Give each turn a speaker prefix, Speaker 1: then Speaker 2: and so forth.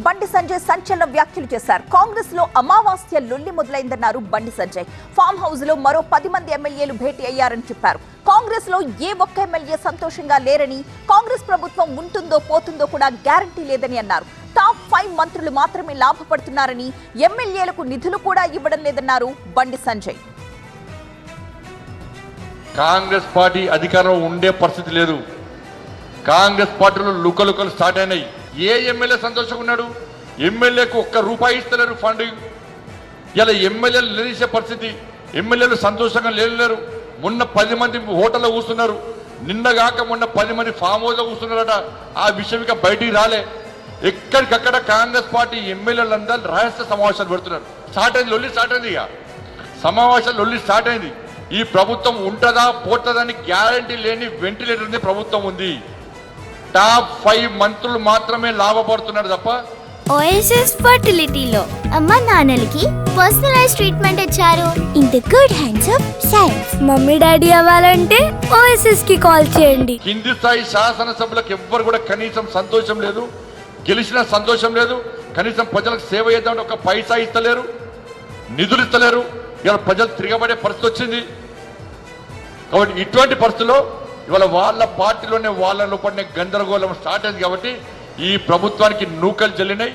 Speaker 1: బండి సంజయ్ సంచలన వ్యాఖ్యలు చేశారు. కాంగ్రెస్ లో అమావాస్య లొల్లి మొదలైందన్నారు బండి సంజయ్. ఫామ్ హౌస్ లో మరో 10 మంది ఎమ్మెల్యేలు భేటీ అయ్యారని చెప్పారు. కాంగ్రెస్ లో ఏ ఒక్క ఎమ్మెల్యే సంతోషంగా లేరని, కాంగ్రెస్ ప్రభుత్వం ఉంటుందో పోతుందో కూడా గ్యారంటీ లేదని అన్నారు. టాప్ 5 మంత్రులు మాత్రమే లాభపడుతున్నారని, ఎమ్మెల్యేలకు నిధులు కూడా ఇవ్వడం లేదన్నారు బండి సంజయ్.
Speaker 2: కాంగ్రెస్ పార్టీ అధికారంలో ఉండే పరిస్థితి లేదు. కాంగ్రెస్ పార్టీలో లుకలుకలు స్టార్ట్ అయినాయి. ఏ ఎమ్మెల్యే సంతోషంగా ఉన్నాడు? ఎమ్మెల్యేకు ₹1 ఇస్తలేరు ఫండ్. ఇలా ఎమ్మెల్యేలు నిలిచే పరిస్థితి. ఎమ్మెల్యేలు సంతోషంగా లేరు. మొన్న 10 మంది హోటల్లో కూర్చున్నారు. నిన్నగాక మొన్న 10 మంది ఫామ్ హౌస్లో కూర్చున్నారట. ఆ విషయం ఇక బయటికి రాలే. ఎక్కడికక్కడ కాంగ్రెస్ పార్టీ ఎమ్మెల్యేలందరూ రహస్య సమావేశాలు పెడుతున్నారు. స్టార్ట్ అయింది, లొల్లి స్టార్ట్ అయింది. ఇక సమావేశాలు లొల్లి స్టార్ట్ అయింది. ఈ ప్రభుత్వం ఉంటుందా పోతుందా అని గ్యారంటీ లేని వెంటిలేటర్ ప్రభుత్వం ఉంది. టాప్ 5 మంత్రులు మాత్రమే లాభపడుతున్నారు తప్ప.
Speaker 3: ఓఎస్ఎస్ ఫర్టిలిటీలో అమ్మ నాన్నలకి పర్సనలైజ్ ట్రీట్మెంట్ ఇచ్చారు. In the good hands of science. Mummy daddy అవ్వాలంటే ఓఎస్ఎస్ కి కాల్ చేయండి.
Speaker 2: కింది స్థాయి శాసనసభ్యులకు ఎవ్వరు కూడా కనీసం సంతోషం లేదు, గెలిచిన సంతోషం లేదు. కనీసం ప్రజలకు సేవ చేద్దామని ఒక పైసా ఇస్తలేరు, నిధులు ఇస్తలేరు. ఇలా ప్రజలు తిరగబడే పరిస్థితి వచ్చింది. కాబట్టి ఇటువంటి పరిస్థితుల్లో ఇవాళ వాళ్ళ పార్టీలోనే వాళ్ళ లోపలనే గందరగోళం స్టార్ట్ అయింది. కాబట్టి ఈ ప్రభుత్వానికి నూకలు జల్లినాయి.